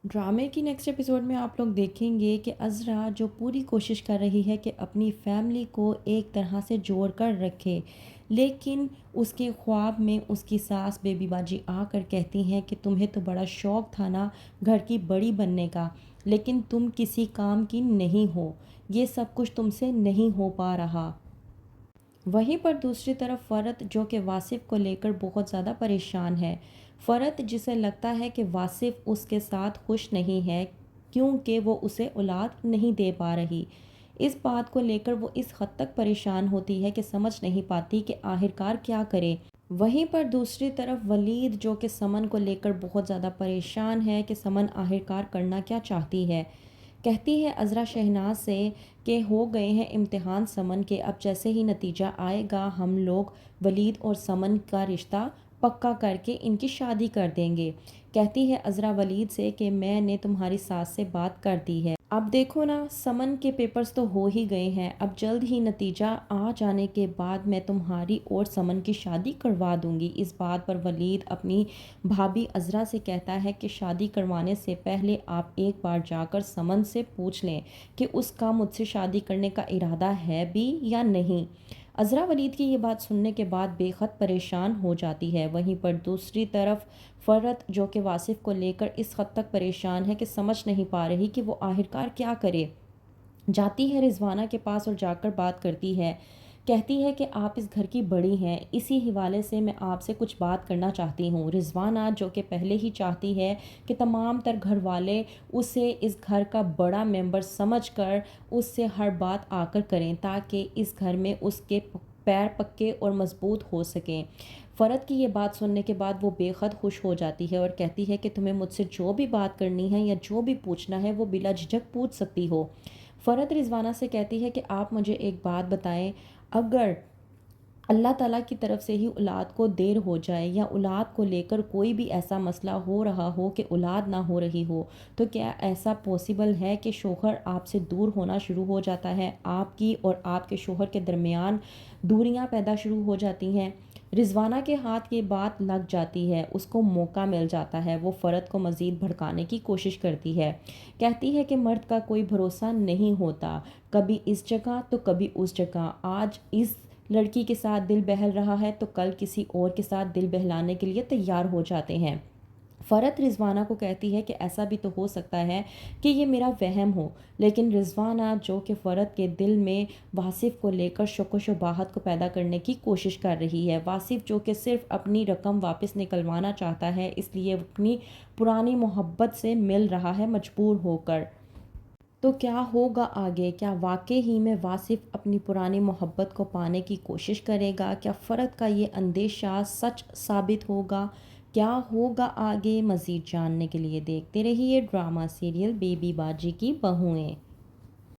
ڈرامے کی next episode میں آپ لوگ دیکھیں گے کہ عذرا جو پوری کوشش کر رہی ہے کہ اپنی فیملی کو ایک طرح سے جوڑ کر رکھے، لیکن اس کے خواب میں اس کی ساس بیبی باجی آ کر کہتی ہیں کہ تمہیں تو بڑا شوق تھا نا گھر کی بڑی بننے کا، لیکن تم کسی کام کی نہیں ہو، یہ سب کچھ تم سے نہیں ہو پا رہا۔ وہیں پر دوسری طرف فرت جو کہ واصف کو لے کر بہت زیادہ پریشان ہے۔ فرت جسے لگتا ہے کہ واصف اس کے ساتھ خوش نہیں ہے کیونکہ وہ اسے اولاد نہیں دے پا رہی، اس بات کو لے کر وہ اس حد تک پریشان ہوتی ہے کہ سمجھ نہیں پاتی کہ آخرکار کیا کرے۔ وہیں پر دوسری طرف ولید جو کہ سمن کو لے کر بہت زیادہ پریشان ہے کہ سمن آخرکار کرنا کیا چاہتی ہے۔ کہتی ہے عذرا شہناز سے کہ ہو گئے ہیں امتحان سمن کے، اب جیسے ہی نتیجہ آئے گا ہم لوگ ولید اور سمن کا رشتہ پکا کر کے ان کی شادی کر دیں گے۔ کہتی ہے عذرا ولید سے کہ میں نے تمہاری ساس سے بات کر دی ہے، اب دیکھو نا سمن کے پیپرز تو ہو ہی گئے ہیں، اب جلد ہی نتیجہ آ جانے کے بعد میں تمہاری اور سمن کی شادی کروا دوں گی۔ اس بات پر ولید اپنی بھابھی عذرا سے کہتا ہے کہ شادی کروانے سے پہلے آپ ایک بار جا کر سمن سے پوچھ لیں کہ اس کا مجھ سے شادی کرنے کا ارادہ ہے بھی یا نہیں۔ عذرا ولید کی یہ بات سننے کے بعد بے حد پریشان ہو جاتی ہے۔ وہیں پر دوسری طرف فرت جو کہ واصف کو لے کر اس حد تک پریشان ہے کہ سمجھ نہیں پا رہی کہ وہ آخرکار کیا کرے، جاتی ہے رضوانہ کے پاس اور جا کر بات کرتی ہے۔ کہتی ہے کہ آپ اس گھر کی بڑی ہیں، اسی حوالے سے میں آپ سے کچھ بات کرنا چاہتی ہوں۔ رضوانہ جو کہ پہلے ہی چاہتی ہے کہ تمام تر گھر والے اسے اس گھر کا بڑا ممبر سمجھ کر اس سے ہر بات آ کر کریں تاکہ اس گھر میں اس کے پیر پکے اور مضبوط ہو سکیں۔ فرد کی یہ بات سننے کے بعد وہ بے حد خوش ہو جاتی ہے اور کہتی ہے کہ تمہیں مجھ سے جو بھی بات کرنی ہے یا جو بھی پوچھنا ہے وہ بلا جھجک پوچھ سکتی ہو۔ فرد رضوانہ سے کہتی ہے کہ آپ مجھے ایک بات بتائیں، اگر اللہ تعالیٰ کی طرف سے ہی اولاد کو دیر ہو جائے یا اولاد کو لے کر کوئی بھی ایسا مسئلہ ہو رہا ہو کہ اولاد نہ ہو رہی ہو، تو کیا ایسا پاسبل ہے کہ شوہر آپ سے دور ہونا شروع ہو جاتا ہے، آپ کی اور آپ کے شوہر کے درمیان دوریاں پیدا شروع ہو جاتی ہیں؟ رضوانہ کے ہاتھ یہ بات لگ جاتی ہے، اس کو موقع مل جاتا ہے، وہ فرد کو مزید بھڑکانے کی کوشش کرتی ہے۔ کہتی ہے کہ مرد کا کوئی بھروسہ نہیں ہوتا، کبھی اس جگہ تو کبھی اس جگہ، آج اس لڑکی کے ساتھ دل بہل رہا ہے تو کل کسی اور کے ساتھ دل بہلانے کے لیے تیار ہو جاتے ہیں۔ فرد رضوانہ کو کہتی ہے کہ ایسا بھی تو ہو سکتا ہے کہ یہ میرا وہم ہو، لیکن رضوانہ جو کہ فرد کے دل میں واصف کو لے کر شک و شبہات کو پیدا کرنے کی کوشش کر رہی ہے۔ واصف جو کہ صرف اپنی رقم واپس نکلوانا چاہتا ہے، اس لیے اپنی پرانی محبت سے مل رہا ہے مجبور ہو کر۔ تو کیا ہوگا آگے؟ کیا واقعی ہی میں واصف اپنی پرانی محبت کو پانے کی کوشش کرے گا؟ کیا فرد کا یہ اندیشہ سچ ثابت ہوگا؟ کیا ہوگا آگے؟ مزید جاننے کے لیے دیکھتے رہیے ڈرامہ سیریل بیبی باجی کی بہوئیں۔